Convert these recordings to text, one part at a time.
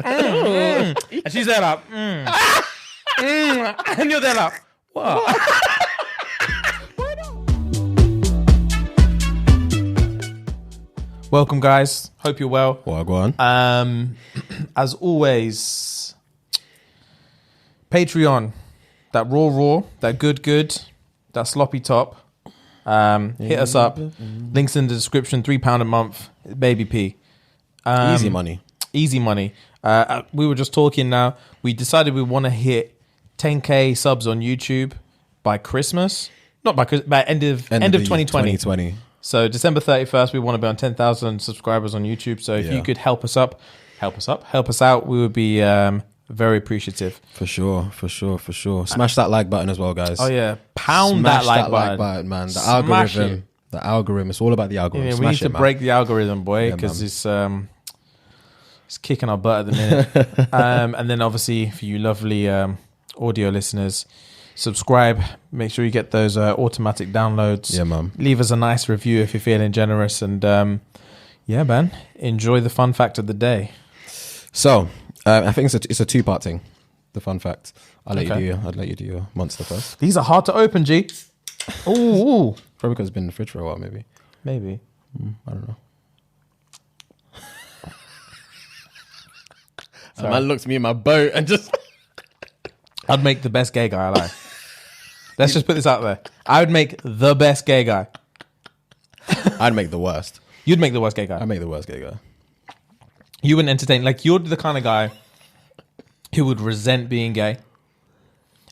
And she's there like, and you're there like, what? Welcome, guys. Hope you're well. Well, go on. As always, Patreon, that raw, that good, that sloppy top. Hit us up. Links in the description. £3 a month. Baby P. Easy money. Easy money. We were just talking now. We decided we want to hit 10k subs on YouTube by Christmas. Not by Christmas, by end of 2020. So December 31st, we want to be on 10,000 subscribers on YouTube. So if you could help us out, we would be very appreciative. For sure. Smash that like button as well, guys. Oh yeah, pound Smash that like button, man. The Smash algorithm. it. The algorithm. It's all about the algorithm. Yeah, we Smash need to break the algorithm, boy, because it's kicking our butt at the minute. And then obviously for you lovely audio listeners, subscribe. Make sure you get those automatic downloads. Yeah, man. Leave us a nice review if you're feeling generous. And yeah, man, enjoy the fun fact of the day. So I think it's a two-part thing. The fun fact. I'll let you do your monster first. These are hard to open, G. Ooh. Probably because it's been in the fridge for a while, maybe. Maybe. I don't know. So man looked at me in my boat and just... I'd make the best gay guy alive. Let's just put this out there. I would make the best gay guy. I'd make the worst. You'd make the worst gay guy. I'd make the worst gay guy. You wouldn't entertain. Like, you're the kind of guy who would resent being gay.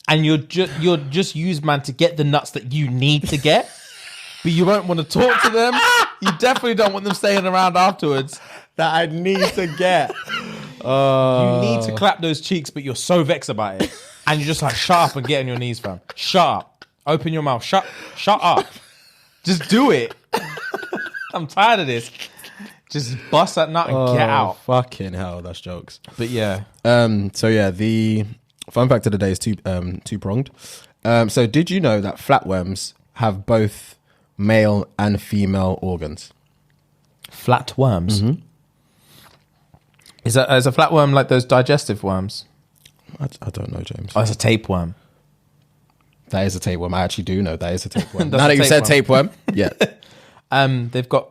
And you're just use man to get the nuts that you need to get. But you won't want to talk to them. You definitely don't want them staying around afterwards. That I need to get. You need to clap those cheeks, but you're so vexed about it. And you're just like, shut up and get on your knees, fam. Shut up. Open your mouth. Shut up. Just do it. I'm tired of this. Just bust that nut and get out. Fucking hell, that's jokes. But yeah. So yeah, the fun fact of the day is two-pronged. So did you know that flatworms have both male and female organs? Flatworms? Mm-hmm. Is a flatworm like those digestive worms? I don't know, James. Oh, it's a tapeworm. That is a tapeworm. I actually do know that is a tapeworm. Now that you said tapeworm, yeah. They've got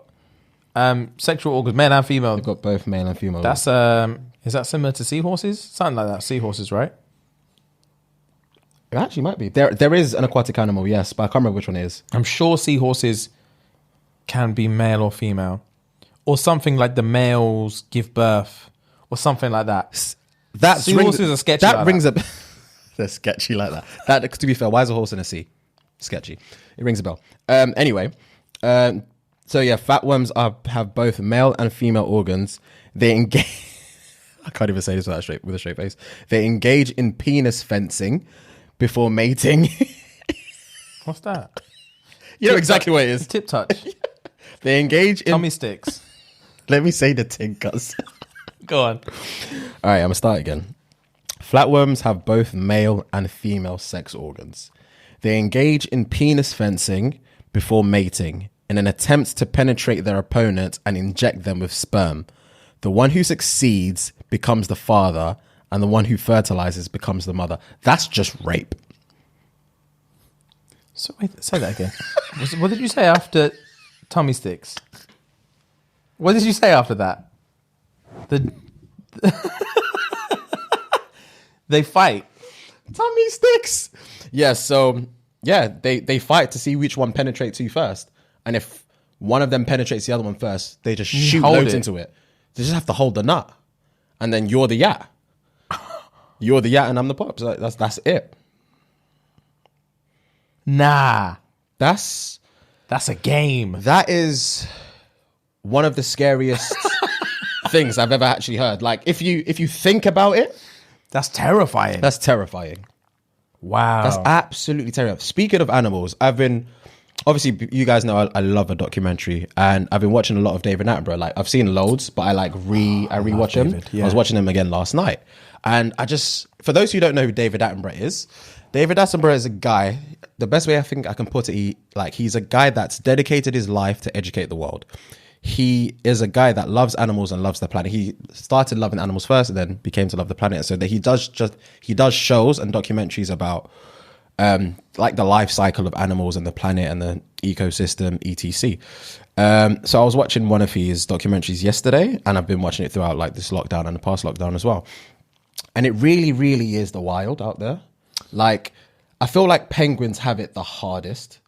sexual organs, male and female. They've got both male and female. That's is that similar to seahorses? Something like that. Seahorses, right? It actually might be. There is an aquatic animal, yes, but I can't remember which one it is. I'm sure seahorses can be male or female, or something like the males give birth, or something like that. Seahorses are sketchy. That rings up. They're sketchy like that. That, to be fair, why is a horse in a sea? Sketchy. It rings a bell. Anyway, so yeah, flatworms have both male and female organs. They engage. I can't even say this with a straight face. They engage in penis fencing before mating. What's that? You know exactly what it is. Tip touch. They engage in tummy sticks. Let me say the thing, cuz. Go on. All right, I'm gonna start again. Flatworms have both male and female sex organs. They engage in penis fencing before mating in an attempt to penetrate their opponent and inject them with sperm. The one who succeeds becomes the father, and the one who fertilizes becomes the mother. That's just rape. So wait, say that again. What did you say after tummy sticks? What did you say after that? They fight. Tummy sticks. Yeah, so yeah, they fight to see which one penetrates who first. And if one of them penetrates the other one first, they just shoot loads into it. They just have to hold the nut. And then you're the yat. You're the yat and I'm the pop. So that's it. Nah. That's a game. That is one of the scariest things I've ever actually heard. Like if you think about it, that's terrifying. That's terrifying. Wow. That's absolutely terrifying. Speaking of animals, obviously you guys know I love a documentary, and I've been watching a lot of David Attenborough. Like I've seen loads, but I rewatch him. Yeah. I was watching him again last night. And for those who don't know who David Attenborough is a guy, the best way I think I can put it, he's a guy that's dedicated his life to educate the world. he is a guy that loves animals and loves the planet. He started loving animals first and then became to love the planet. So that he does shows and documentaries about like the life cycle of animals and the planet and the ecosystem, etc. So I was watching one of his documentaries yesterday, and I've been watching it throughout like this lockdown and the past lockdown as well. And it really, really is the wild out there. Like, I feel like penguins have it the hardest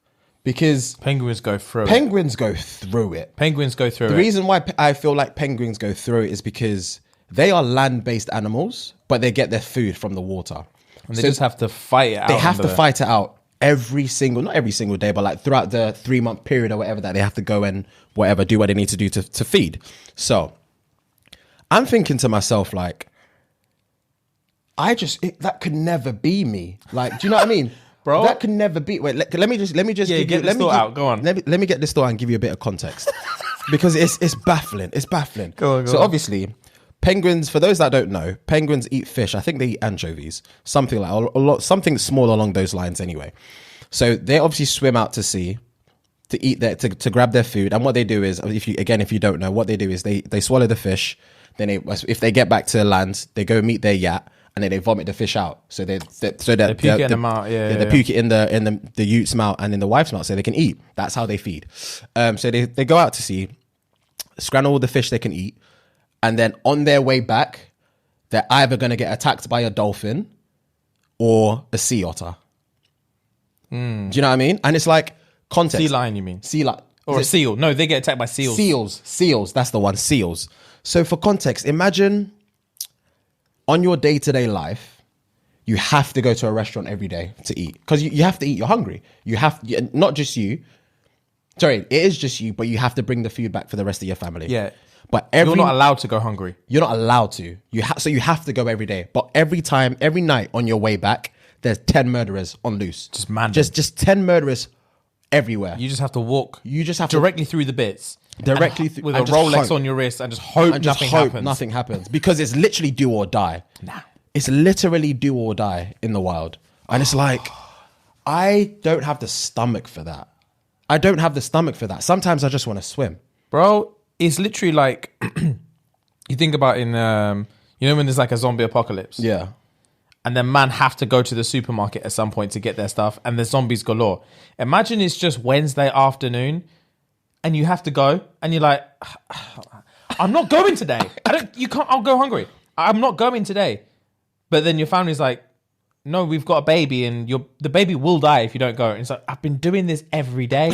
because penguins go through it. Penguins go through it. Penguins go through it. The reason why I feel like penguins go through it is because they are land-based animals, but they get their food from the water. And they just have to fight it out. They have to fight it out not every single day, but like throughout the 3-month period or whatever that they have to go and whatever, do what they need to do to feed. So I'm thinking to myself, like, that could never be me. Like, do you know what I mean? Bro, that could never be. Wait, let me just get this thought out. Go on. Let me get this thought and give you a bit of context because it's baffling. It's baffling. Go on. Obviously, penguins. For those that don't know, penguins eat fish. I think they eat anchovies, something like something small along those lines. Anyway, so they obviously swim out to sea to eat to grab their food. And what they do is, if you don't know, what they do is they swallow the fish. Then if they get back to land, they go meet their yacht. And then they vomit the fish out, so they puke it in the mouth. They puke it in the youth's mouth and in the wife's mouth, so they can eat. That's how they feed. So they go out to sea, scramble all the fish they can eat, and then on their way back, they're either going to get attacked by a dolphin or a sea otter. Do you know what I mean? And it's like context. Sea lion, you mean? Sea lion or a seal? No, they get attacked by seals. Seals. That's the one. Seals. So for context, imagine. On your day-to-day life, you have to go to a restaurant every day to eat because you have to eat. You're hungry. Not just you. Sorry, it is just you, but you have to bring the food back for the rest of your family. Yeah. But you're not allowed to go hungry. You're not allowed to. So you have to go every day. But every night on your way back, there's 10 murderers on loose. Just man. Just 10 murderers everywhere. You just have to walk. You just have directly through the bits. Directly through with a Rolex on your wrist and just hope nothing happens because it's literally do or die. Nah. It's literally do or die in the wild. And it's like, I don't have the stomach for that. Sometimes I just want to swim. Bro, it's literally like, you think about when there's like a zombie apocalypse. Yeah. And then man have to go to the supermarket at some point to get their stuff and there's zombies galore. Imagine it's just Wednesday afternoon and you have to go and you're like, I'm not going today. I'll go hungry. I'm not going today. But then your family's like, no, we've got a baby and the baby will die if you don't go. And it's like, I've been doing this every day.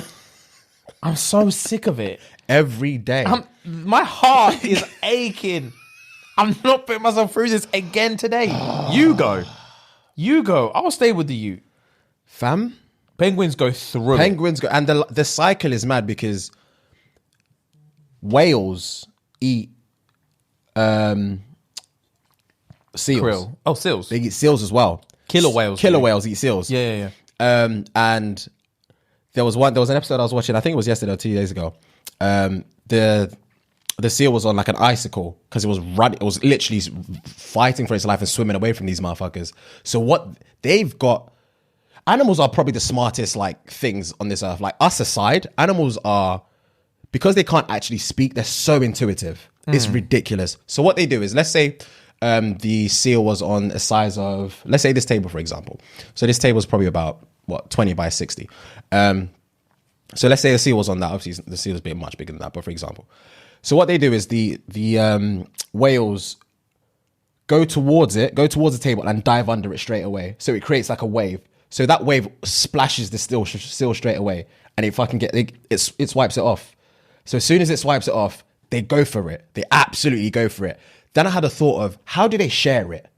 I'm so sick of it. Every day. My heart is aching. I'm not putting myself through this again today. You go. I'll stay with the you. Fam? Penguins go through. And the cycle is mad because whales eat seals. Krill. Oh, seals. They eat seals as well. Killer whales eat seals. Yeah. And there was an episode I was watching, I think it was yesterday or 2 days ago. The seal was on like an icicle because it was literally fighting for its life and swimming away from these motherfuckers. So what they've got, animals are probably the smartest like things on this earth. Like us aside, animals are, because they can't actually speak, they're so intuitive. It's ridiculous. So what they do is, let's say the seal was on a size of, let's say this table, for example. So this table is probably about 20 by 60. So let's say the seal was on that. Obviously the seal is being much bigger than that, but for example. So what they do is the whales go towards the table and dive under it straight away. So it creates like a wave. So that wave splashes the seal straight away, and it swipes it off. So as soon as it swipes it off, they go for it. They absolutely go for it. Then I had a thought of, how do they share it?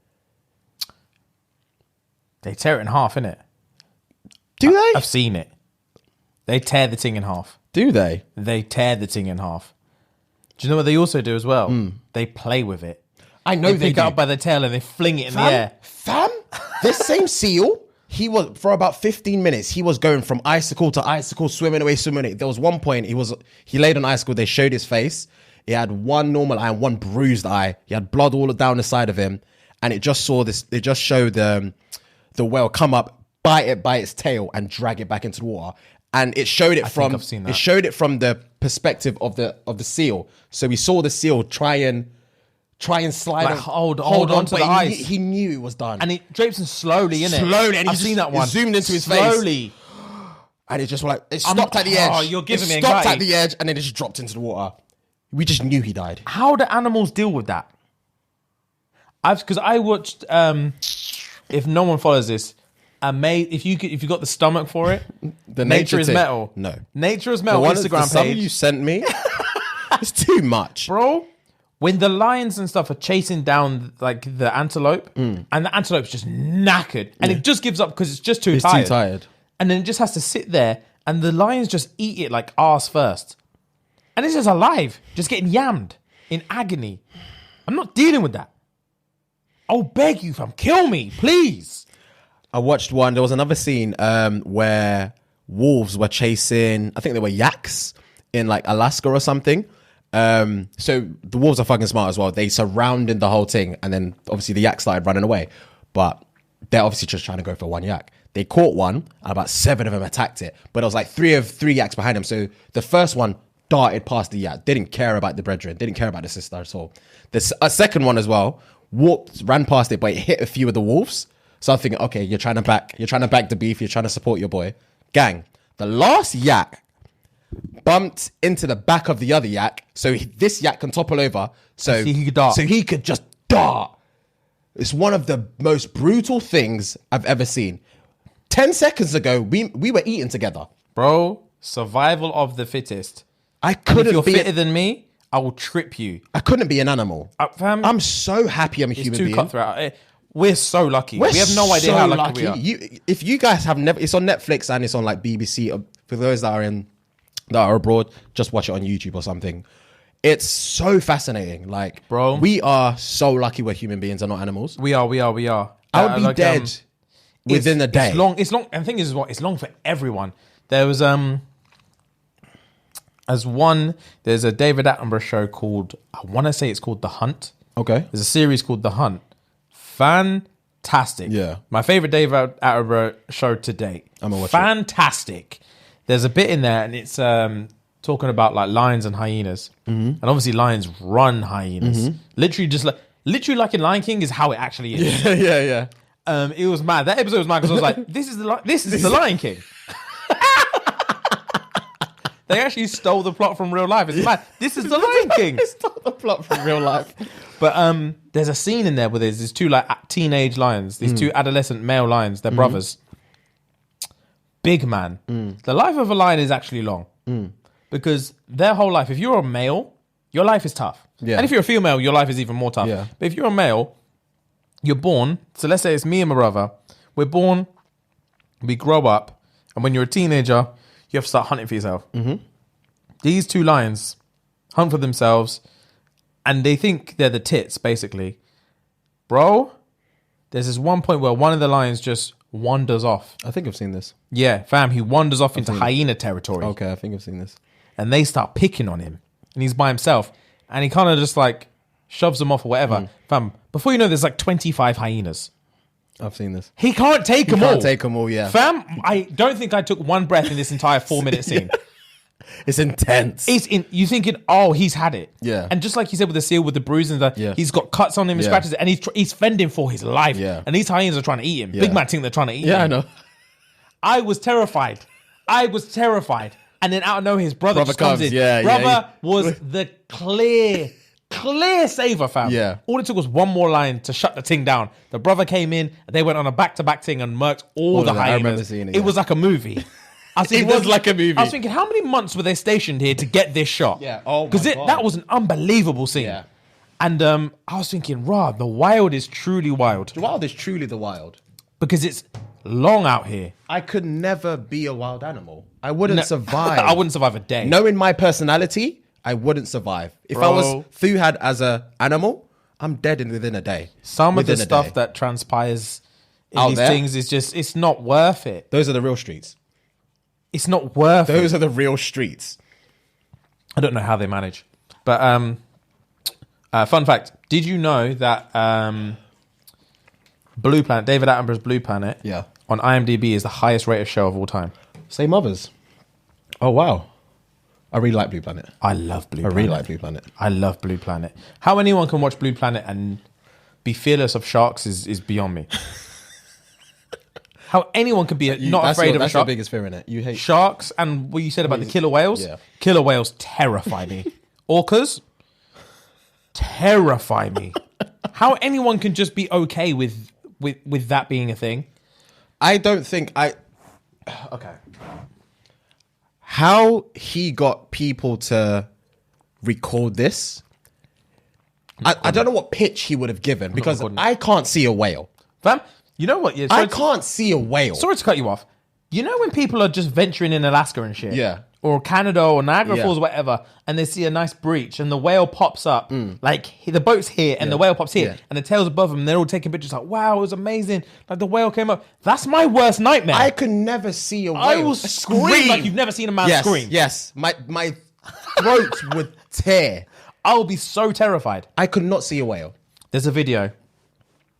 They tear it in half, innit? Do they? I've seen it. They tear the thing in half. Do they? They tear the thing in half. Do you know what they also do as well? They play with it. I know they pick it up by the tail and they fling it in the air. Fam, this same seal, he was, for about 15 minutes, he was going from icicle to icicle, swimming away. There was one point he laid on icicle, they showed his face. He had one normal eye and one bruised eye. He had blood all down the side of him. And it just showed the whale come up, bite it by its tail and drag it back into the water. and it showed it think I've seen that. it showed it from the perspective of the seal. So we saw the seal try and slide Like, hold on to but the ice. He knew it was done, And it drapes him slowly, innit? Slowly, and I've seen that one. it zoomed into his face. Slowly. and it just like it stopped at the edge. Oh, you're giving it me stopped anxiety. at the edge, and then it just dropped into the water. We just knew he died. How do animals deal with that? Because I watched. If no one follows this, if you got the stomach for it, The Nature is thing. Metal. No, Nature is Metal Instagram some page, you sent me. It's too much. bro. When the lions and stuff are chasing down like the antelope, and the antelope's just knackered, and it just gives up because it's just too tired. Too tired. And then it just has to sit there, and the lions just eat it like arse first, and it's just alive, just getting yammed in agony. I'm not dealing with that. I'll beg you, fam, kill me, please. I watched one. There was another scene where wolves were chasing. I think they were yaks in like Alaska or something. So the wolves are fucking smart as well. They surrounded the whole thing, and then obviously the yak started running away. But they're obviously just trying to go for one yak. They caught one, and about 7 of them attacked it. But it was like three yaks behind them. So the first one darted past the yak, didn't care about the brethren, didn't care about the sister at all. A second one as well ran past it, but it hit a few of the wolves. So I'm thinking, okay, you're trying to back the beef, you're trying to support your boy. Gang, the last yak bumped into the back of the other yak, so this yak can topple over, so he could dart. So he could just dart. It's one of the most brutal things I've ever seen. 10 seconds ago, we were eating together. Bro, survival of the fittest. I If couldn't you're be. fitter than me, I will trip you. I couldn't be an animal. Fam, I'm so happy I'm a it's human too being. cutthroat. We're so lucky. We're We have no idea so how lucky we are. If you guys have never, it's on Netflix and it's on like BBC. For those that are abroad, just watch it on YouTube or something. It's so fascinating. Like, Bro. we are so lucky we're human beings and not animals. We are. I would be dead within a day. It's long. And the thing is, it's long for everyone. There was there's a David Attenborough show called, I want to say it's called The Hunt. Okay. There's a series called The Hunt. Fantastic. Yeah. My favorite David Attenborough show to date. I'm gonna watch it. Fantastic. There's a bit in there, and it's talking about like lions and hyenas, and obviously lions run hyenas. Literally like in Lion King is how it actually is. Yeah. It was mad. That episode was mad because I was like, this is the Lion King. They actually stole the plot from real life. It's mad. This is the Lion King. It's not the plot from real life. But there's a scene in there where there's these two like teenage lions, these two adolescent male lions, they're brothers. Big man. The life of a lion is actually long because their whole life, if you're a male, your life is tough. Yeah. And if you're a female, your life is even more tough. Yeah. But if you're a male, you're born. So let's say it's me and my brother. We're born, we grow up, and when you're a teenager, you have to start hunting for yourself. These two lions hunt for themselves, and they think they're the tits, basically. Bro, there's this one point where one of the lions just wanders off. I think I've seen this. Yeah, fam, he wanders off into hyena territory. Okay, I think I've seen this. And they start picking on him. And he's by himself. And he kind of just like shoves them off or whatever. Fam, before you know, there's like 25 hyenas. I've seen this. He can't take them all. Can't take them all, yeah. Fam, I don't think I took one breath in this entire 4-minute scene. It's intense. You thinking, oh, he's had it. Yeah. And just like you said with the seal, with the bruising, Yeah. he's got cuts on him and Yeah. scratches, and he's fending for his life. Yeah. And these hyenas are trying to eat him. Yeah. Big man think they're trying to eat him. Yeah, I know. I was terrified. And then out of nowhere, his brother just comes comes, in. yeah, Brother was the clear saver, fam. Yeah. All it took was one more line to shut the thing down. The brother came in, they went on a back-to-back thing and murked all the of that. I hyenas. remember seeing it, It yeah. was like a movie. I was thinking, was like a movie. I was thinking, how many months were they stationed here to get this shot? Yeah. Oh my Because God. that was an unbelievable scene. Yeah. And I was thinking, rah, the wild is truly wild. The wild is truly the wild. Because it's long out here. I could never be a wild animal. I wouldn't survive. I wouldn't survive a day. Knowing my personality, I wouldn't survive. If I was Bro. Fuhad as an animal, I'm dead within a day. Some of the Within a stuff day. that transpires in Out these there? things is just, it's not worth it. Those are the real streets. It's not worth it. Those are the real streets. I don't know how they manage. But fun fact, did you know that Blue Planet, David Attenborough's Blue Planet, Yeah. on IMDb is the highest rated show of all time? Same others. Oh, wow. I really like Blue Planet. I love Blue I Planet. really like Blue Planet. I love Blue Planet. How anyone can watch Blue Planet and be fearless of sharks is beyond me. How anyone can be not afraid of a That's shark. your biggest fear in it. You hate Sharks and what you said about the killer whales. Yeah. Killer whales terrify me. Orcas terrify me. How anyone can just be okay with that being a thing. I don't think okay. How he got people to record this, I don't know what pitch he would have given because I can't see a whale. Fam, you know what? Yeah, I can't see a whale. Sorry to cut you off. You know when people are just venturing in Alaska and shit? Yeah. Or Canada or Niagara Yeah. Falls or whatever, and they see a nice breach and the whale pops up. Like, the boat's here and the whale pops here Yeah. and the tail's above them and they're all taking pictures like, wow, it was amazing. Like, the whale came up. That's my worst nightmare. I could never see a whale. I will scream like you've never seen a man scream. Yes, my throat would tear. I will be so terrified. I could not see a whale. There's a video.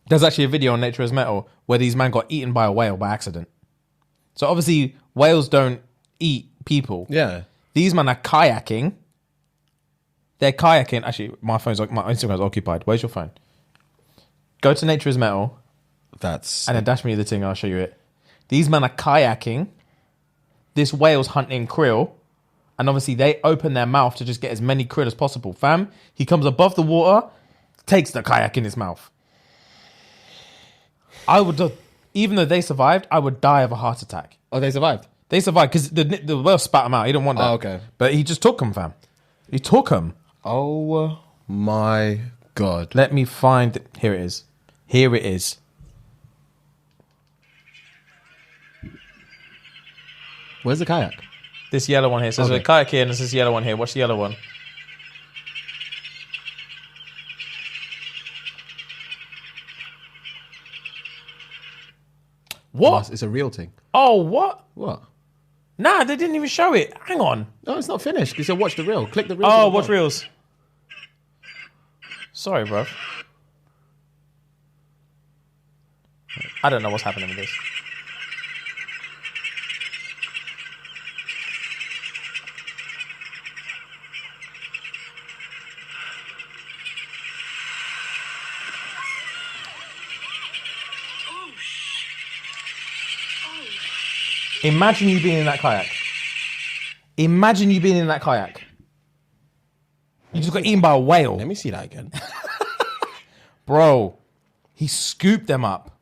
There's actually a video on Nature is Metal where these men got eaten by a whale by accident. So obviously whales don't eat people. Yeah. These men are kayaking. They're kayaking. Actually, my Instagram's occupied. Where's your phone? Go to Nature is Metal That's and then dash me the thing. I'll show you it. These men are kayaking. This whale's hunting krill. And obviously they open their mouth to just get as many krill as possible. Fam, he comes above the water, takes the kayak in his mouth. I would, even though they survived, I would die of a heart attack. Oh, they survived. They survived because the whale spat him out. He didn't want that. Oh, okay. But he just took him, fam. He took him. Oh my God. Let me find. Here it is. Here it is. Where's the kayak? This yellow one here. So there's Okay. a kayak here and there's this yellow one here. Watch the yellow one. What? It's a real thing. Oh, what? What? Nah, they didn't even show it. Hang on. No, it's not finished. You said watch the reel. Click the reel. Oh, watch reels. Sorry, bro. I don't know what's happening with this. Imagine you being in that kayak. Imagine you being in that kayak. You just got eaten by a whale. Let me see that again. Bro, he scooped them up.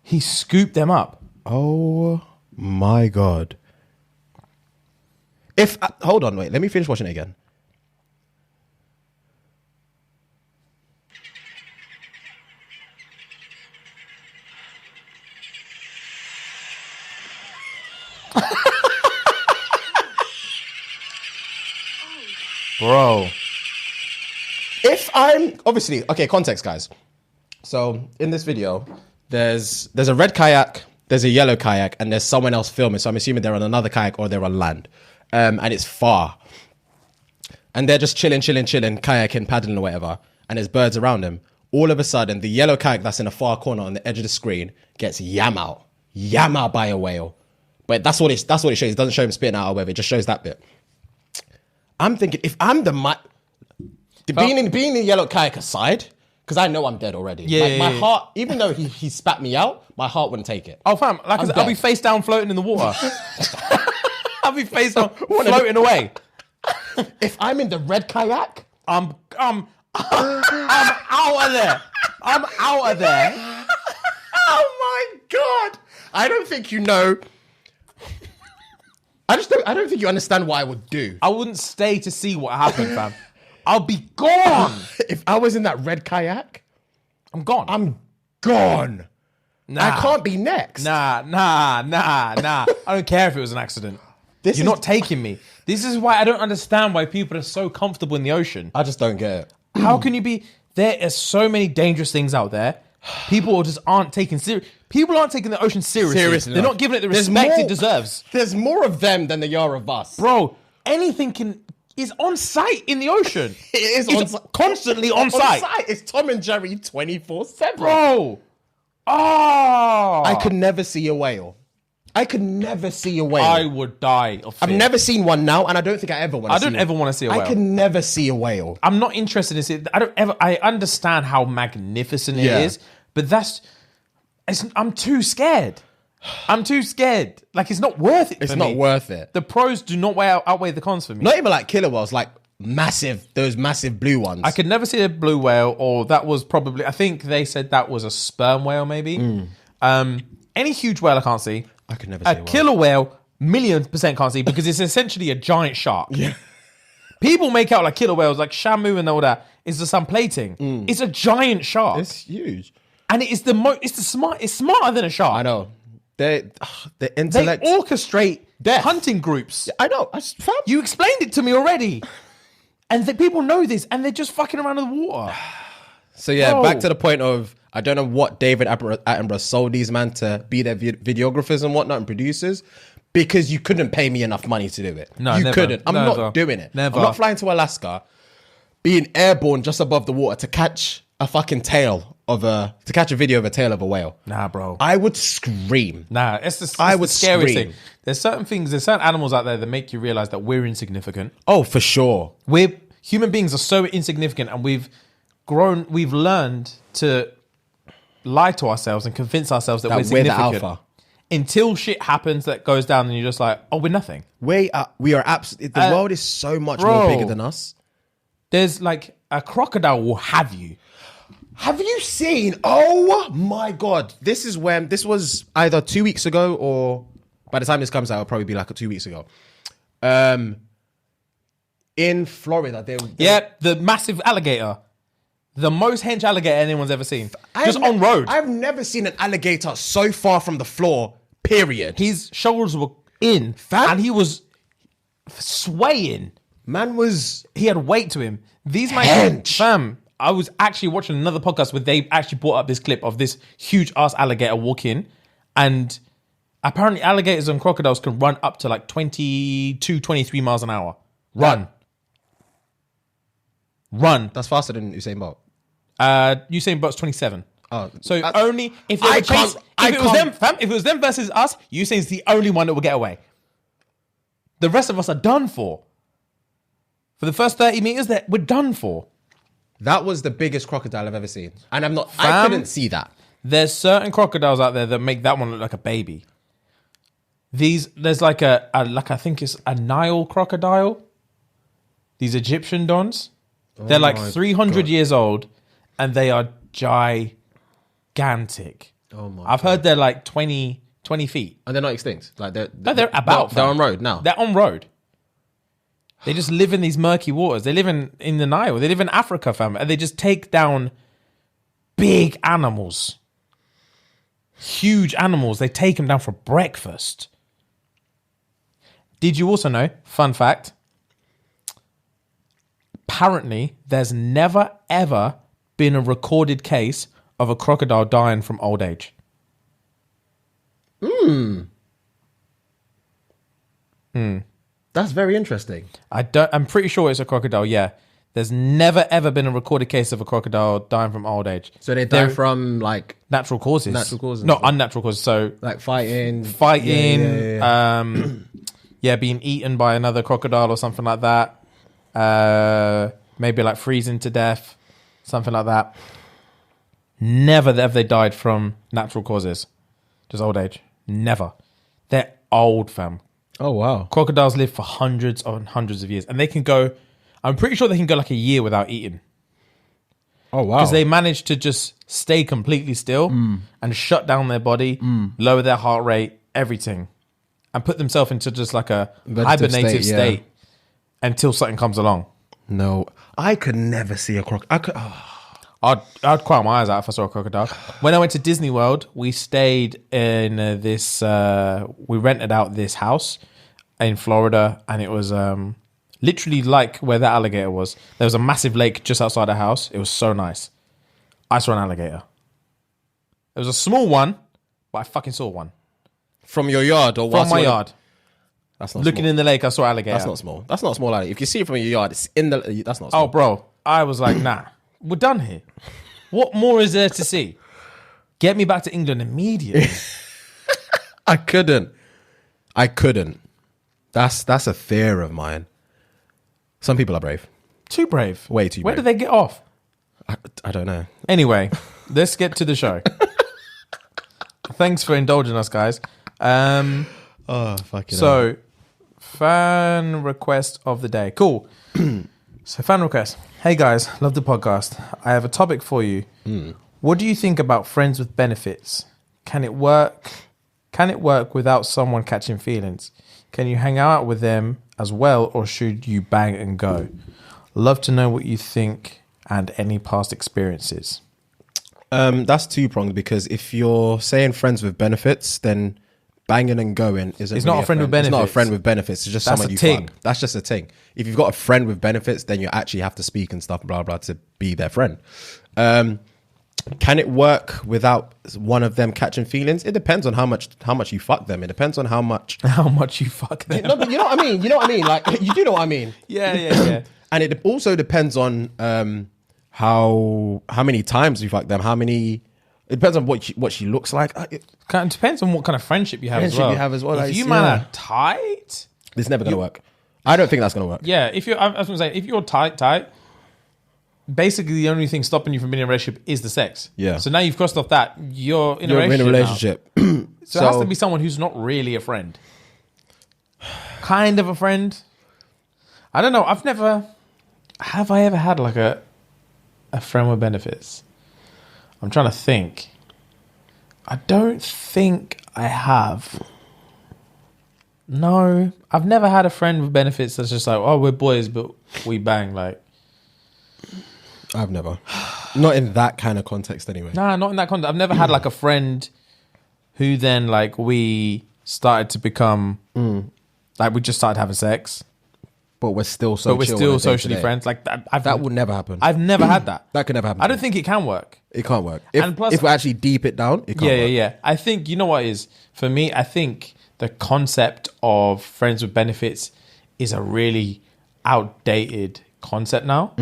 He scooped them up. Oh my God. If hold on, wait. Let me finish watching it again. Bro. If I'm obviously okay, context, guys. So in this video, there's a red kayak, there's a yellow kayak, and there's someone else filming. So I'm assuming they're on another kayak or they're on land, and it's far. And they're just chilling, kayaking, paddling or whatever. And there's birds around them. All of a sudden, the yellow kayak that's in a far corner on the edge of the screen gets yam out by a whale. But that's what it shows. It doesn't show him spitting out or whatever. It just shows that bit. I'm thinking if I'm being in the yellow kayak aside, because I know I'm dead already. Yeah, my heart, even though he spat me out, my heart wouldn't take it. Oh, fam, like I said, I'll be dead. face down floating in the water. I'll be face down floating away. If I'm in the red kayak, I'm out of there. I'm out of there. oh my God, I don't think you know. I don't think you understand what I would do. I wouldn't stay to see what happened, fam. I'll be gone. If I was in that red kayak, I'm gone. I'm gone. Nah. I can't be next. Nah. I don't care if it was an accident. You're not taking me. This is why I don't understand why people are so comfortable in the ocean. I just don't get it. How can you be? There are so many dangerous things out there. People just aren't taking People aren't taking the ocean seriously. Seriously They're enough. not giving it the There's respect more- it deserves. There's more of them than there are of us. Bro, anything is on site in the ocean. It is It's on- constantly on site. It's Tom and Jerry 24/7. Bro. Oh. I could never see a whale. I could never see a whale. I would die of fear. I've never seen one now, and I don't think I ever want to see one. I don't ever want to see a whale. I could never see a whale. I'm not interested in seeing. I understand how magnificent it is, but I'm too scared. I'm too scared. Like, it's not worth it. It's not worth it. The pros do not outweigh the cons for me. Not even like killer whales, like those massive blue ones. I could never see a blue whale, or that was probably, I think they said that was a sperm whale, maybe. Any huge whale I can't see. I could never see a whale. Killer whale, 1,000,000% can't see, because it's essentially a giant shark. Yeah. People make out like killer whales, like Shamu and all that, is just some plating. It's a giant shark. It's huge. And it's smarter than a shark. I know. The intellect. They orchestrate Death. hunting groups. I know. You explained it to me already. And people know this, and they're just fucking around in the water. So back to the point of, I don't know what David Attenborough sold these men to be their videographers and whatnot and producers, because you couldn't pay me enough money to do it. No, you never. couldn't. I'm not doing it. Never. I'm not flying to Alaska, being airborne just above the water to catch a fucking to catch a video of a tail of a whale. Nah, bro. I would scream. Nah, it's the scariest thing. There's certain animals out there that make you realize that we're insignificant. Oh, for sure. Human beings are so insignificant, and we've learned to lie to ourselves and convince ourselves that we're significant. The alpha. Until shit happens that goes down, and you're just like, oh, we're nothing. We are absolutely, the world is so much more bigger than us. There's like, a crocodile will have you. Have you seen? Oh my God. This was either 2 weeks ago, or by the time this comes out, it'll probably be like 2 weeks ago. In Florida, the massive alligator. The most hench alligator anyone's ever seen. Just on road. I've never seen an alligator so far from the floor, period. His shoulders were in, and he was swaying. He had weight to him. Fam, I was actually watching another podcast where they actually brought up this clip of this huge ass alligator walking, and apparently alligators and crocodiles can run up to like 22, 23 miles an hour. Run. That's faster than Usain Bolt. Usain Bolt's 27. Oh, so only if it was them versus us, Usain's the only one that will get away. The rest of us are done for. For the first 30 meters, that we're done for. That was the biggest crocodile I've ever seen, and I couldn't see that. There's certain crocodiles out there that make that one look like a baby. There's like I think it's a Nile crocodile. These Egyptian dons. They're like 300 years old, and they are gigantic. Oh my! I've heard they're like 20 feet. And they're not extinct. Like they're about. They're on road now. They're on road. They just live in these murky waters. They live in the Nile. They live in Africa, fam. And they just take down big animals. Huge animals. They take them down for breakfast. Did you also know, fun fact, apparently there's never, ever been a recorded case of a crocodile dying from old age. That's very interesting. I'm pretty sure it's a crocodile, yeah. There's never, ever been a recorded case of a crocodile dying from old age. So they die from like... Natural causes. Natural causes. Not unnatural causes. So like fighting. Being eaten by another crocodile or something like that. Maybe like freezing to death. Something like that. Never have they died from natural causes. Just old age. Never. They're old, fam. Oh, wow. Crocodiles live for hundreds and hundreds of years. And they can go... I'm pretty sure they can go like a year without eating. Oh, wow. Because they manage to just stay completely still and shut down their body, lower their heart rate, everything. And put themselves into just like a hibernative state until something comes along. No. I could never see a crocodile. I'd cry my eyes out if I saw a crocodile. When I went to Disney World, we stayed in we rented out this house in Florida, and it was literally like where that alligator was. There was a massive lake just outside the house. It was so nice. I saw an alligator. It was a small one, but I fucking saw one. From your yard or from my yard? That's not looking small. In the lake, I saw alligator. That's not small. That's not small. If you see it from your yard, it's in the. That's not small. Oh, bro. I was like, nah. We're done here. What more is there to see? Get me back to England immediately. I couldn't. I couldn't. That's a fear of mine. Some people are brave. Too brave. Way too brave. Where do they get off? I don't know. Anyway, let's get to the show. Thanks for indulging us, guys. Oh, fucking So, fan request of the day. Cool. So, fan request. Hey, guys. Love the podcast. I have a topic for you. What do you think about friends with benefits? Can it work? Can it work without someone catching feelings? Can you hang out with them as well, or should you bang and go? Love to know what you think and any past experiences. That's two-pronged, because if you're saying friends with benefits, then banging and going isn't It's really not a friend with benefits. It's not a friend with benefits. It's just That's someone a you ting. fuck. That's just a thing. If you've got a friend with benefits, then you actually have to speak and stuff, blah, blah, to be their friend. Can it work without one of them catching feelings? It depends on how much you fuck them. It depends on how much You fuck them. No, but you know what I mean. You know what I mean. Like, you do know what I mean. Yeah. And it also depends on how many times you fuck them. It depends on what she looks like. It depends on what kind of friendship you have as well. If Like, you man are tight, it's never gonna work. I don't think that's gonna work. yeah. I was gonna say, if you're tight, basically the only thing stopping you from being in a relationship is the sex. Yeah. So now you've crossed off that. You're in a You're in relationship. a relationship. So it has to be someone who's not really a friend. Kind of a friend. I don't know. Have I ever had like a friend with benefits? I'm trying to think. I don't think I have. No, I've never had a friend with benefits that's just like, oh, we're boys, but we bang. Like, I've never. Not in that kind of context anyway. nah, not in that context. I've never had like a friend who then like we started to become like we just started having sex, But we're still so but we're chill still on a socially day-to-day. friends. Like that, That would never happen. I've never had that. That could never happen. I don't think it can work. It can't work. And plus- If we actually deep it down, it can't work. Yeah. I think, you know what is, for me, I think the concept of friends with benefits is a really outdated concept now.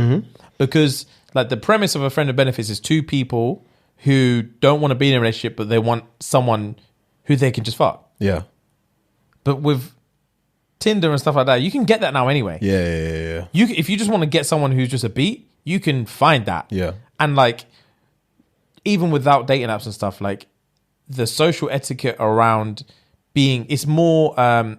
Because like the premise of a friend with benefits is two people who don't want to be in a relationship, but they want someone who they can just fuck. Yeah. But with Tinder and stuff like that, you can get that now anyway. Yeah. If you just want to get someone who's just a beat, you can find that. Yeah. And like, even without dating apps and stuff, like the social etiquette around being, it's more,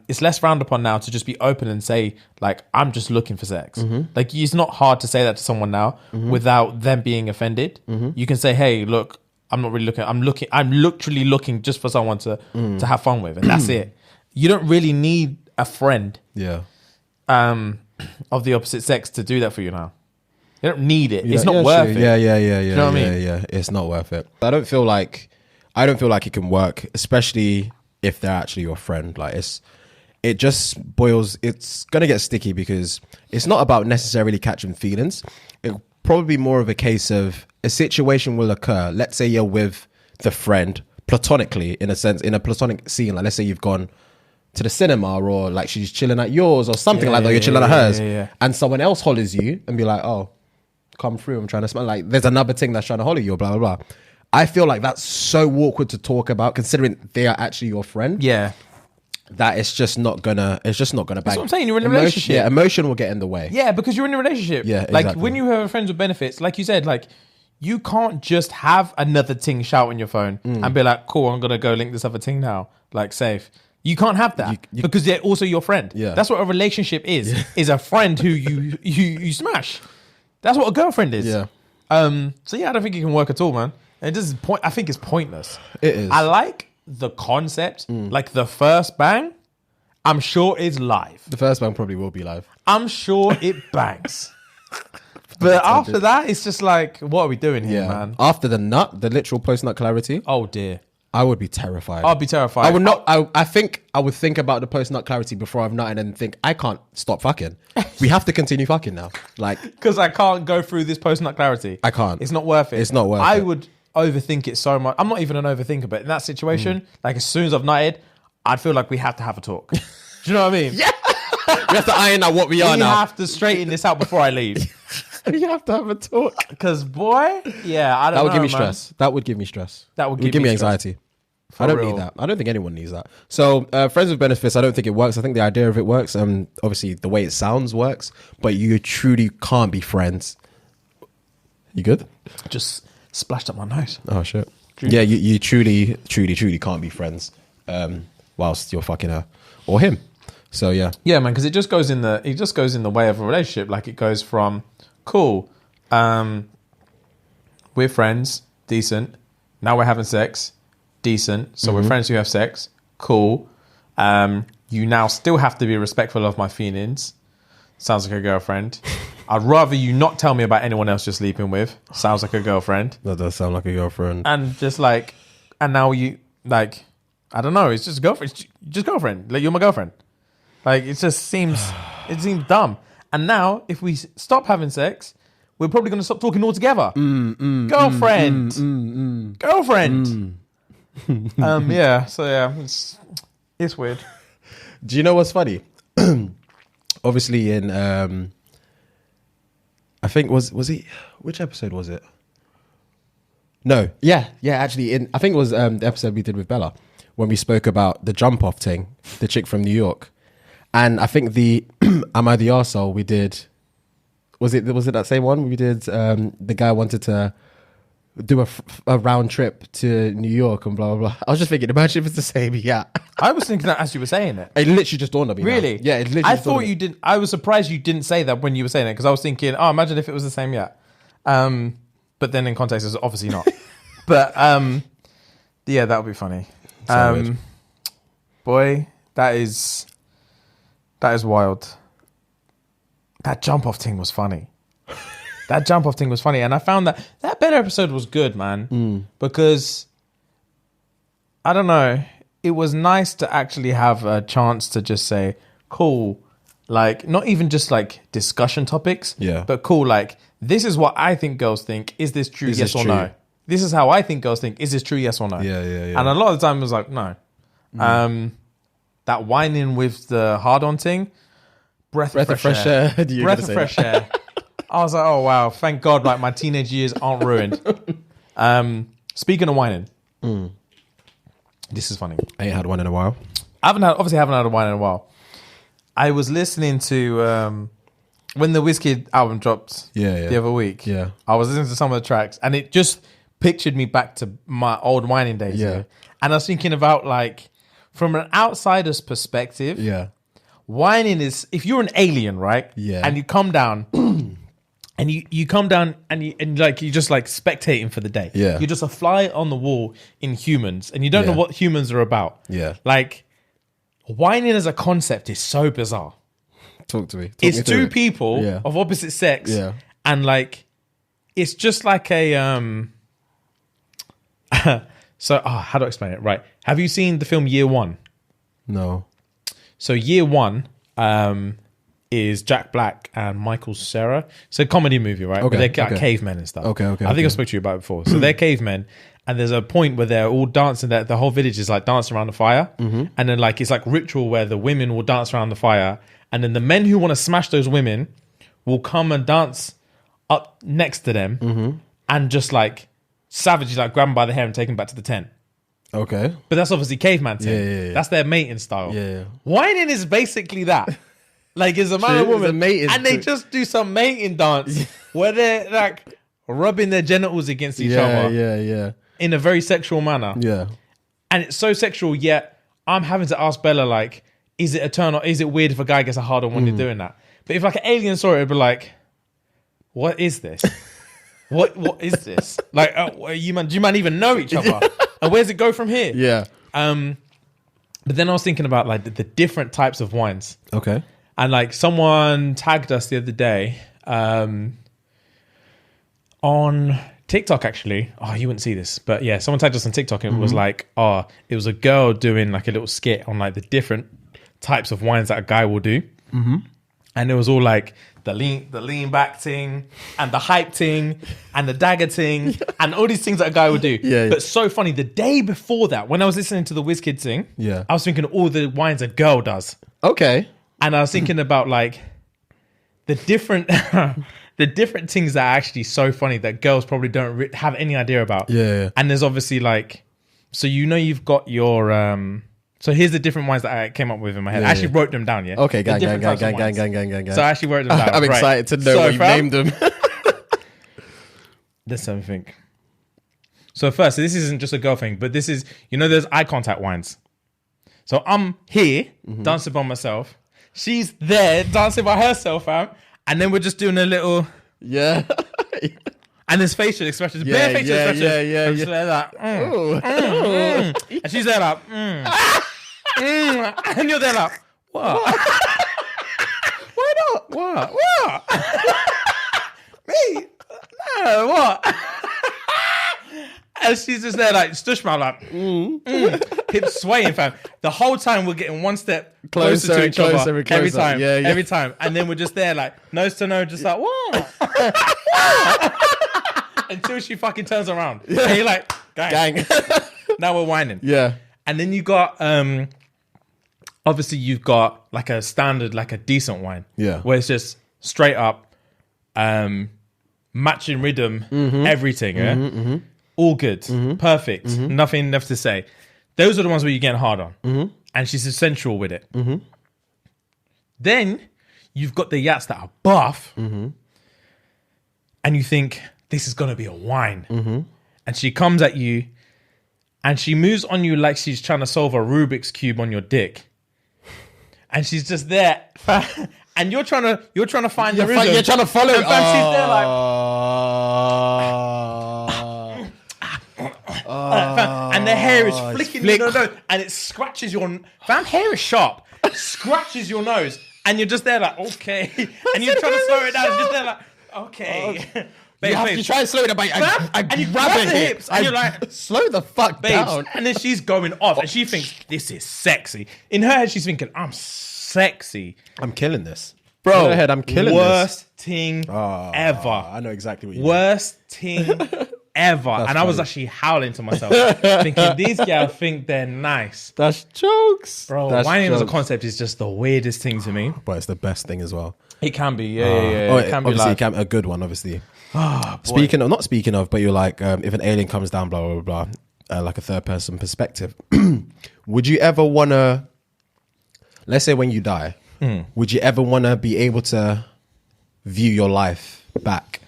it's less frowned upon now to just be open and say like, I'm just looking for sex. Like, it's not hard to say that to someone now without them being offended. You can say, hey, look, I'm not really looking. I'm literally looking just for someone to have fun with, and that's it. You don't really need a friend Yeah. of the opposite sex to do that for you now. You don't need it. It's not worth it. Yeah. You know what I mean? Yeah. It's not worth it. I don't feel like it can work, especially if they're actually your friend. Like it's gonna get sticky because it's not about necessarily catching feelings. It'll probably be more of a case of a situation will occur. Let's say you're with the friend platonically, in a sense, in a platonic scene. Like let's say you've gone to the cinema, or like she's chilling at yours or something like that. You're chilling at hers, and someone else hollers you and be like, oh, come through, I'm trying to smell. Like there's another thing that's trying to holler you, blah blah blah. I feel like that's so awkward to talk about, considering they are actually your friend. Yeah. That it's just not gonna bang. That's what I'm saying. You're in a relationship. Yeah, emotion will get in the way. Yeah, because you're in a relationship. Yeah, Like exactly. when you have friends with benefits, like you said, like you can't just have another ting shout on your phone and be like, cool, I'm gonna go link this other ting now. Like safe. You can't have that because they're also your friend. Yeah. That's what a relationship is a friend who you smash. That's what a girlfriend is. Yeah. So yeah, I don't think it can work at all, man. And this is I think it's pointless. It is. I like the concept, like the first bang, I'm sure is live. The first one probably will be live. I'm sure it bangs. But after that, it's just like, what are we doing here, man? After the nut, the literal post-nut clarity, Oh dear. I would be terrified. I'll be terrified. I would not. I think I would think about the post-nut clarity before I've nutted and think I can't stop fucking. We have to continue fucking now. Like, Because I can't go through this post-nut clarity. I can't. It's not worth it. It's not worth I it. would overthink it so much. I'm not even an overthinker, but in that situation, like as soon as I've nutted, I'd feel like we have to have a talk. Do you know what I mean? Yeah. we have to iron out what we are We now. have to straighten this out before I leave. We have to have a talk. Because boy, yeah, I don't know. That would give me man. stress. That would give me stress. That would It give me me stress. anxiety. I don't need that. I don't think anyone needs that. So friends with benefits, I don't think it works. I think the idea of it works. Obviously the way it sounds works, but you truly can't be friends. You good? Just splashed up my nose. Oh shit. Yeah, you truly can't be friends whilst you're fucking her or him. So yeah. Yeah, man, because it just goes in the way of a relationship. Like it goes from cool, we're friends, decent. Now we're having sex, decent. So we're friends who have sex, cool. You now still have to be respectful of my feelings. Sounds like a girlfriend. I'd rather you not tell me about anyone else you're sleeping with. Sounds like a girlfriend. That does sound like a girlfriend. And just like, and now you like, I don't know. It's just girlfriend. It's just girlfriend. Like you're my girlfriend. Like it just seems, it seems dumb. And now if we stop having sex, we're probably going to stop talking altogether. Girlfriend. Girlfriend. Yeah. So yeah, it's weird. Do you know what's funny? Obviously in, I think was he, which episode was it? No. Yeah. Actually I think it was the episode we did with Bella when we spoke about the jump off thing, the chick from New York. And I think the Am I the Arsehole we did, was it that same one we did? The guy wanted to do a round trip to New York and blah blah blah. I was just thinking, imagine if it's the same. Yeah, I was thinking that as you were saying it. It literally just dawned on me. Really? Now. Yeah, it literally. I thought you didn't. I was surprised you didn't say that when you were saying it because I was thinking, oh, imagine if it was the same. Yeah, but then in context, it's obviously not. But yeah, that would be funny. Boy, that is wild. That jump off thing was funny. That jump off thing was funny. And I found that better episode was good, man. Because, I don't know, it was nice to actually have a chance to just say, cool, like, not even just like discussion topics, but cool, like, this is what I think girls think. Is this true, yes or no? This is how I think girls think. Is this true, yes or no? Yeah. And a lot of the time it was like, no. That whining with the hard-on thing, breath of fresh air. Breath of fresh air. I was like, oh, wow, thank God, like, my teenage years aren't ruined. Speaking of whining, this is funny. I ain't had one in a while. I haven't had a whine in a while. I was listening to, when the Wizkid album dropped the other week, I was listening to some of the tracks, and it just pictured me back to my old whining days. And I was thinking about, like, from an outsider's perspective, whining is, if you're an alien, right? And you come down and you come down and you're just like spectating for the day. You're just a fly on the wall in humans and you don't know what humans are about. Like whining as a concept is so bizarre. Talk to me. It's two people of opposite sex. And like, it's just like a, so, how do I explain it? Right. Have you seen the film Year One? No. So Year One is Jack Black and Michael Cera. It's a comedy movie, right? Okay, Where they're like cavemen and stuff. Okay. I think I spoke to you about it before. So they're cavemen, and there's a point where they're all dancing. The whole village is like dancing around the fire, and then like it's like ritual where the women will dance around the fire, and then the men who want to smash those women will come and dance up next to them, and just like savagely like grab them by the hair and take them back to the tent. Okay. But that's obviously caveman thing. Yeah. That's their mating style. Yeah. Whining is basically that. Like it's a man and woman. And they just do some mating dance where they're like rubbing their genitals against each other. Yeah. In a very sexual manner. Yeah. And it's so sexual, yet I'm having to ask Bella, like, is it a turn or is it weird if a guy gets a hard on when you're doing that? But if like an alien saw it, it'd be like, what is this? What is this? Like, do you man even know each other? And where's it go from here? Yeah. But then I was thinking about like the different types of wines. Okay. And like someone tagged us the other day on TikTok actually. Oh, you wouldn't see this. But yeah, someone tagged us on TikTok and it was like, it was a girl doing like a little skit on like the different types of wines that a guy will do. And it was all like the lean back thing and the hype thing and the dagger thing and all these things that a guy would do. Yeah. But so funny, the day before that, when I was listening to the Wizkid thing, I was thinking all the wines a girl does. Okay. And I was thinking about like the different the different things that are actually so funny that girls probably don't have any idea about. Yeah. And there's obviously like So you've got your so here's the different wines that I came up with in my head. I actually wrote them down, yeah? Okay, gang. So I actually wrote them down. I'm excited to know what you named them. There's something. So first, this isn't just a girl thing, but this is, there's eye contact wines. So I'm here dancing by myself. She's there dancing by herself, fam. And then we're just doing a little... Yeah. And there's facial expressions. Bare facial expressions. Yeah. And she's there like... And she's there like... And you're there like... What? Why not? What? Me? No, what? And she's just there like stush mouth, like hips swaying, fam. The whole time we're getting one step closer to each other every time, every time, and then we're just there like nose to nose, just like what? Until she fucking turns around, and you're like, gang. Now we're whining, yeah. And then you got obviously you've got like a standard, like a decent wine, yeah, where it's just straight up, matching rhythm, everything, yeah. All good, perfect, nothing left to say. Those are the ones where you're getting hard on. And she's sensual with it. Then you've got the yats that are buff, and you think, this is going to be a wine. And she comes at you, and she moves on you like she's trying to solve a Rubik's Cube on your dick. And she's just there, and you're trying to find the rhythm. You're trying to follow it. And she's there like... and the hair is flicking your nose, and it scratches your... Fam, hair is sharp. Scratches your nose, and you're just there like, okay. And you're trying to slow it down, just there like, okay. You have to try and slow it down by and you grab the hips, and you're like, slow the fuck down. And then she's going off, and she thinks, this is sexy. In her head, she's thinking, I'm sexy. I'm killing this. Bro, in her head, I'm killing worst thing ever. I know exactly what you Worst thing ever. And funny. I was actually howling to myself, thinking, these girls think they're nice. That's jokes. Bro, whining as a concept is just the weirdest thing to me. But it's the best thing as well. It can be, yeah. It can be obviously, a good one, obviously. Not speaking of, but you're like, if an alien comes down, blah, blah, blah, blah, like a third person perspective. Would you ever want to, let's say when you die, would you ever want to be able to view your life back?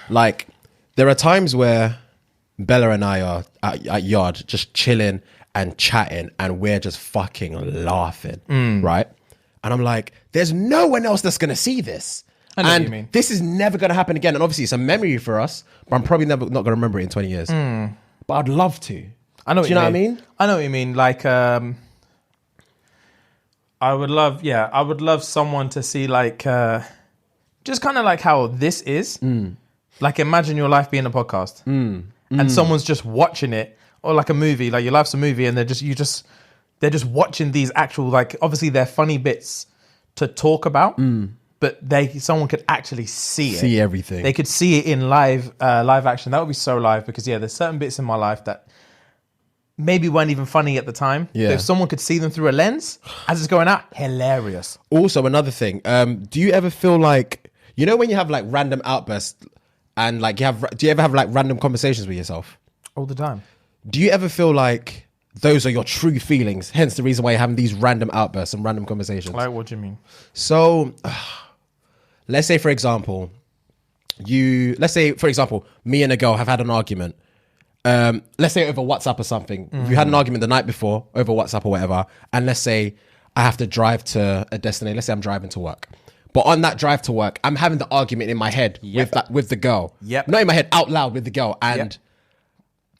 Like, there are times where Bella and I are at yard just chilling and chatting, and we're just fucking laughing, right? And I'm like, there's no one else that's going to see this. I know what you mean. This is never going to happen again. And obviously it's a memory for us, but I'm probably not going to remember it in 20 years. But I'd love to. I know what you know mean. what I mean? I know what you mean. Like, I would love someone to see like, just kind of like how this is. Like, imagine your life being a podcast and someone's just watching it, or like a movie, like your life's a movie, and they're just watching these actual, like, obviously they're funny bits to talk about, but someone could actually see everything. They could see it in live action. That would be so live, because there's certain bits in my life that maybe weren't even funny at the time. Yeah. But if someone could see them through a lens as it's going out, hilarious. Also, another thing, do you ever feel like, when you have like random outbursts and like do you ever have like random conversations with yourself? All the time. Do you ever feel like those are your true feelings? Hence the reason why you're having these random outbursts and random conversations. Like, what do you mean? So, let's say for example, me and a girl have had an argument. Let's say over WhatsApp or something. We had an argument the night before over WhatsApp or whatever. And let's say I have to drive to a destination. Let's say I'm driving to work. But on that drive to work, I'm having the argument in my head with the girl. Yep. Not in my head, out loud with the girl. And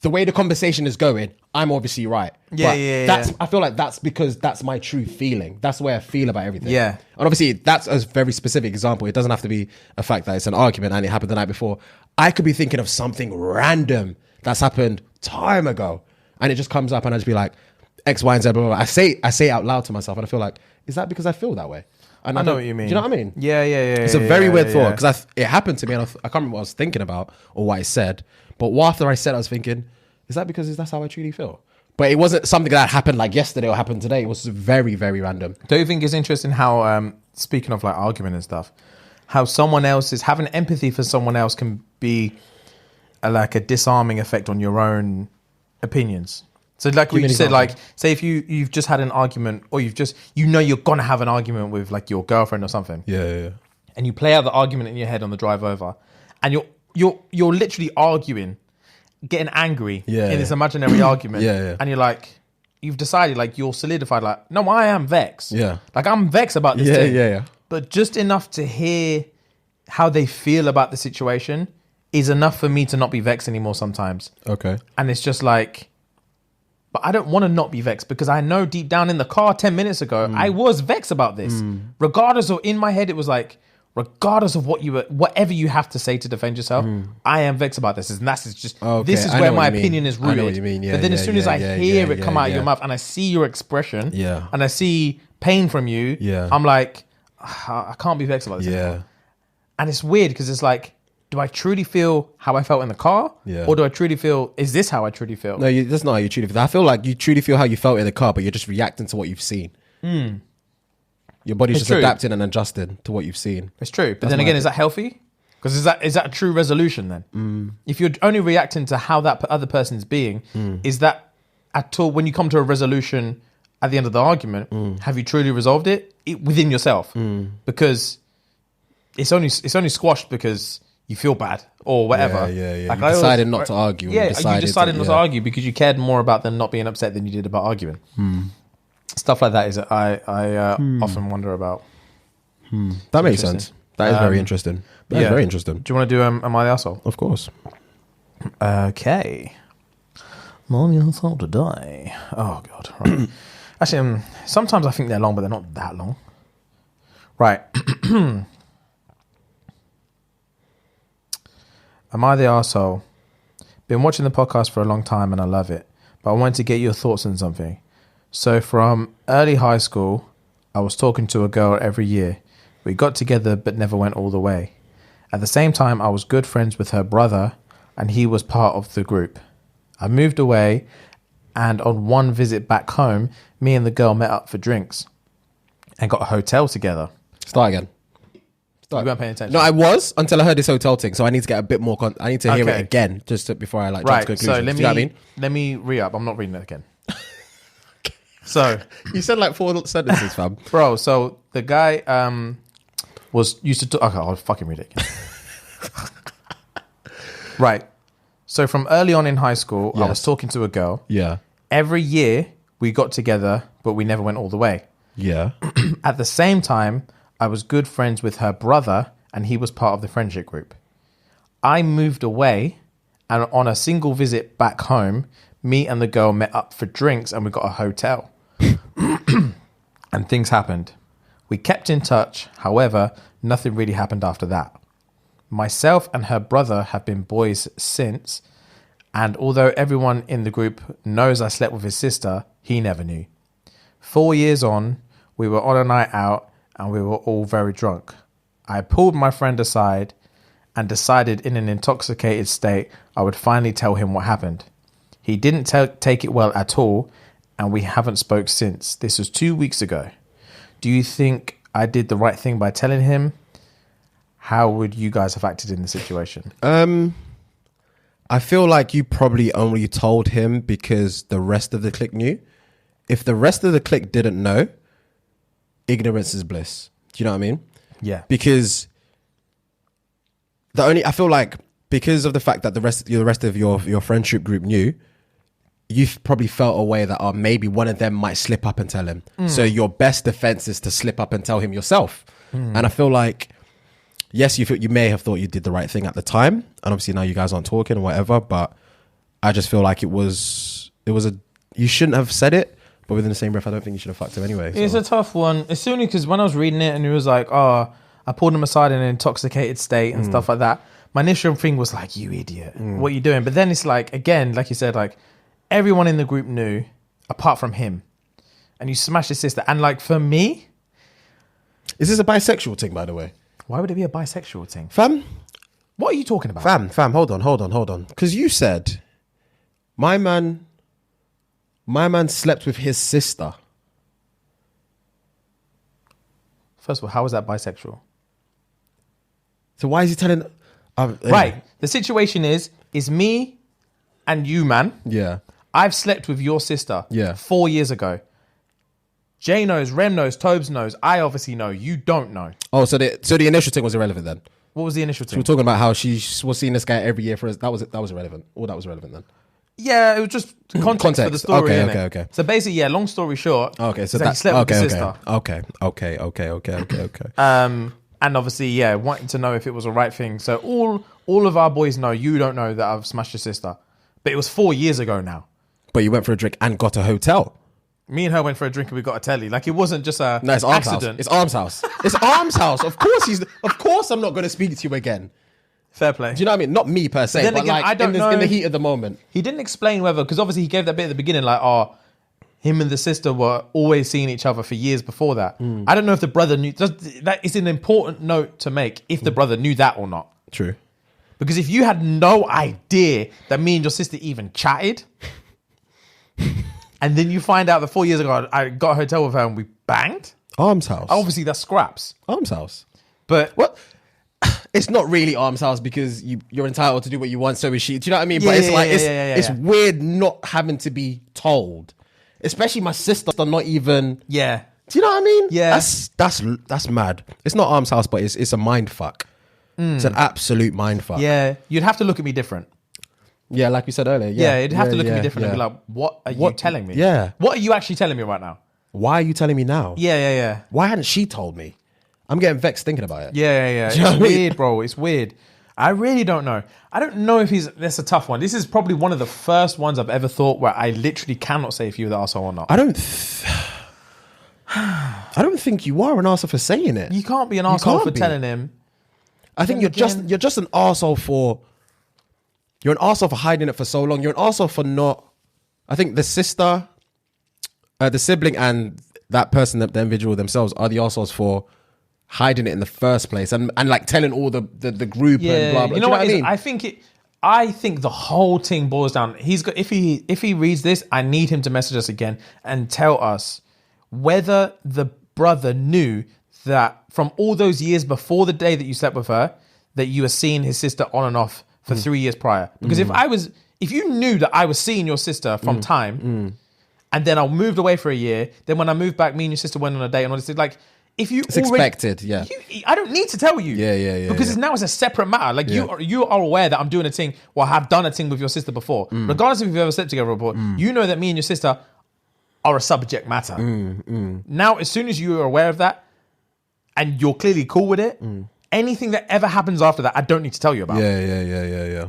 the way the conversation is going, I'm obviously right. I feel like that's because that's my true feeling. That's the way I feel about everything. Yeah. And obviously that's a very specific example. It doesn't have to be a fact that it's an argument and it happened the night before. I could be thinking of something random that's happened time ago. And it just comes up and I just be like, X, Y, and Z, blah, blah, blah. I say it out loud to myself and I feel like, is that because I feel that way? And I know what you mean. Do you know what I mean? Yeah. It's a very weird thought, because it happened to me and I can't remember what I was thinking about or what I said. But after I said, I was thinking, is that because that's how I truly feel? But it wasn't something that happened like yesterday or happened today. It was very, very random. Don't you think it's interesting how, speaking of like argument and stuff, how someone else is having empathy for someone else can be like a disarming effect on your own opinions. So like what you said, like say if you've just had an argument, or you've just you're gonna have an argument with like your girlfriend or something. Yeah. And you play out the argument in your head on the drive over, and you're literally arguing, getting angry in this imaginary argument. And you're like, you've decided, like you're solidified, like, no, I am vexed. Yeah. Like I'm vexed about this thing. Yeah. But just enough to hear how they feel about the situation is enough for me to not be vexed anymore sometimes. Okay. And it's just like, but I don't want to not be vexed, because I know deep down in the car 10 minutes ago, I was vexed about this. Regardless of, in my head, it was like, regardless of whatever you have to say to defend yourself, I am vexed about this. And that's just, this is where my opinion is rooted. I know what you mean. Yeah, but then as soon as I hear it come out of your mouth and I see your expression and I see pain from you, I'm like, I can't be vexed about this anymore. And it's weird because it's like, do I truly feel how I felt in the car? Or do I truly feel, is this how I truly feel? No, that's not how you truly feel. I feel like you truly feel how you felt in the car, but you're just reacting to what you've seen. Your body's just adapting and adjusting to what you've seen. It's true. But then again, is that healthy? Because is that a true resolution then? If you're only reacting to how that other person's being, is that at all, when you come to a resolution at the end of the argument, have you truly resolved it within yourself? Because it's only squashed because you feel bad or whatever. Yeah. Like you decided not to argue. Yeah, you decided not to argue because you cared more about them not being upset than you did about arguing. Stuff like that is I often wonder about. That makes sense. That is very interesting. That is very interesting. Do you want to do Am I the Arsehole? Of course. Okay. Am I the Arsehole today? Oh, God. Right. Actually, sometimes I think they're long, but they're not that long. Right. Am I the Arsehole? Been watching the podcast for a long time and I love it, but I wanted to get your thoughts on something. So from early high school, I was talking to a girl every year. We got together but never went all the way. At the same time, I was good friends with her brother and he was part of the group. I moved away, and on one visit back home, me and the girl met up for drinks and got a hotel together. Start again. You weren't paying attention. No, I was until I heard this hotel thing. So I need to get a bit more. I need to hear it again before I jump to conclusions. So you know what I mean? Let me re-up. I'm not reading it again. So you said like 4 sentences, fam. Bro, so the guy used to talk. Okay, I'll fucking read it again. Right. So from early on in high school, I was talking to a girl. Yeah. Every year we got together, but we never went all the way. Yeah. At the same time, I was good friends with her brother and he was part of the friendship group. I moved away, and on a single visit back home, me and the girl met up for drinks and we got a hotel. And things happened. We kept in touch. However, nothing really happened after that. Myself and her brother have been boys since, and although everyone in the group knows I slept with his sister, he never knew. 4 years on, we were on a night out and we were all very drunk. I pulled my friend aside and decided in an intoxicated state I would finally tell him what happened. He didn't take it well at all, and we haven't spoke since. This was 2 weeks ago. Do you think I did the right thing by telling him? How would you guys have acted in the situation? I feel like you probably only told him because the rest of the clique knew. If the rest of the clique didn't know, ignorance is bliss. Do you know what I mean? Yeah. Because I feel like because of the fact that the rest of your friendship group knew, you've probably felt a way that maybe one of them might slip up and tell him. So your best defense is to slip up and tell him yourself. And I feel like, yes, you may have thought you did the right thing at the time, and obviously now you guys aren't talking or whatever, but I just feel like you shouldn't have said it, but within the same breath, I don't think you should have fucked him anyway. So. It's a tough one. It's only because when I was reading it and it was like, I pulled him aside in an intoxicated state and stuff like that, my initial thing was like, you idiot, what are you doing? But then it's like, again, like you said, like everyone in the group knew apart from him, and you smashed his sister. And like for me, is this a bisexual thing, by the way? Why would it be a bisexual thing? Fam? What are you talking about? Fam, hold on. Because you said, my man slept with his sister. First of all, how is that bisexual? So why is he telling... Right. The situation is me and you, man. Yeah. I've slept with your sister. Yeah. 4 years ago. Jay knows, Rem knows, Tobes knows. I obviously know. You don't know. Oh, so the initial thing was irrelevant then. What was the initial We thing? were talking about how she was seeing this guy every year for us. That was irrelevant. All that was irrelevant then. Yeah, it was just context for the story. Okay, innit? okay. So basically, yeah, long story short. Okay, so he that slept with his sister. Okay. And obviously, yeah, wanting to know if it was a right thing. So all of our boys know. You don't know that I've smashed your sister. But it was 4 years ago now. But you went for a drink and got a hotel. Me and her went for a drink and we got a telly. Like, it wasn't just a No, it's Arms accident. House. It's Arms House. It's Arms House. Of course I'm not going to speak to you again. Fair play. Do you know what I mean? Not me per se, Then but again, like I don't know. in the heat of the moment. He didn't explain whether, because obviously he gave that bit at the beginning, like, him and the sister were always seeing each other for years before that. I don't know if the brother knew. That is an important note to make, if the brother knew that or not. True. Because if you had no idea that me and your sister even chatted, and then you find out that 4 years ago I got a hotel with her and we banged, Arms House. obviously that's scraps. Arms House. But What? It's not really Arms House because you're entitled to do what you want. So is she. Do you know what I mean? Yeah, But it's yeah, like yeah, it's yeah. weird not having to be told, especially my sister. Not even. yeah, Do you know what I mean? Yeah. That's mad. It's not Arms House, but it's a mind fuck. It's an absolute mind fuck. yeah, you'd have to look at me different. Yeah, like you said earlier. Yeah, you'd have to look at me yeah, different and be yeah. like, what are you What- telling me? yeah. What are you actually telling me right now? Why are you telling me now? Yeah. Why hadn't she told me? I'm getting vexed thinking about it. Yeah. you know It's what I mean? weird, bro. It's weird. I really don't know. I don't know if that's a tough one. This is probably one of the first ones I've ever thought where I literally cannot say if you're the arsehole or not. I don't think you are an arsehole for saying it. You can't be an can't arsehole for be. telling him. I think Then you're just an arsehole for. You're an arsehole for hiding it for so long. You're an arsehole for not. I think the sister, the sibling, and that person, the individual themselves, are the arseholes for hiding it in the first place and like telling all the group and blah blah. You know what? I mean? I think the whole thing boils down. He's got if he reads this, I need him to message us again and tell us whether the brother knew that from all those years before the day that you slept with her, that you were seeing his sister on and off for 3 years prior. Because if you knew that I was seeing your sister from time, and then I moved away for a year, then when I moved back, me and your sister went on a date and all this, like, if you It's expected, yeah. I don't need to tell you. Yeah. Because now it's a separate matter. Like, you are aware that I'm doing a thing, or have done a thing with your sister before. Regardless if you've ever slept together before, you know that me and your sister are a subject matter. Now, as soon as you are aware of that, and you're clearly cool with it, anything that ever happens after that, I don't need to tell you about. Yeah.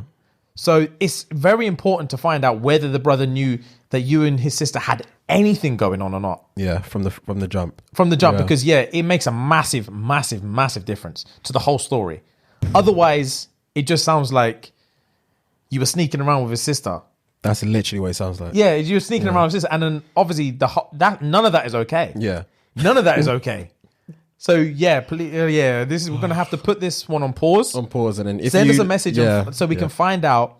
So it's very important to find out whether the brother knew that you and his sister had anything going on or not. Yeah, from the jump. From the jump, Yeah. because it makes a massive difference to the whole story. Otherwise, it just sounds like you were sneaking around with his sister. That's literally what it sounds like. Yeah, you were sneaking around with his sister, and then obviously none of that is okay. Yeah. None of that is okay. So yeah, we're gonna have to put this one on pause. On pause, and then if Send you, us a message so we can find out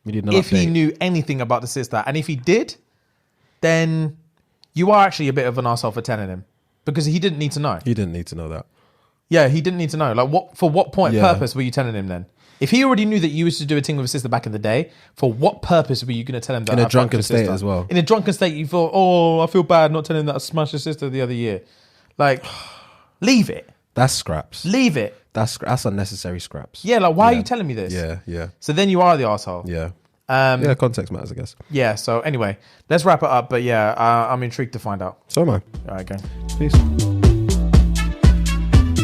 We need an if he update. knew anything about the sister, and if he did, then you are actually a bit of an arsehole for telling him, because he didn't need to know. He didn't need to know that. Yeah, he didn't need to know. Like, for what point Yeah. purpose were you telling him then? If he already knew that you used to do a thing with his sister back in the day, for what purpose were you going to tell him that? In a I fucked drunken your state sister? as well. In a drunken state, you thought, I feel bad not telling him that I smashed his sister the other year. Like, leave it. That's scraps. Leave it. That's unnecessary scraps. Yeah, like, why are you telling me this? Yeah. So then you are the arsehole. Yeah. Yeah, context matters, I guess. Yeah, so anyway, let's wrap it up. But yeah, I'm intrigued to find out. So am I. All right, go. Peace.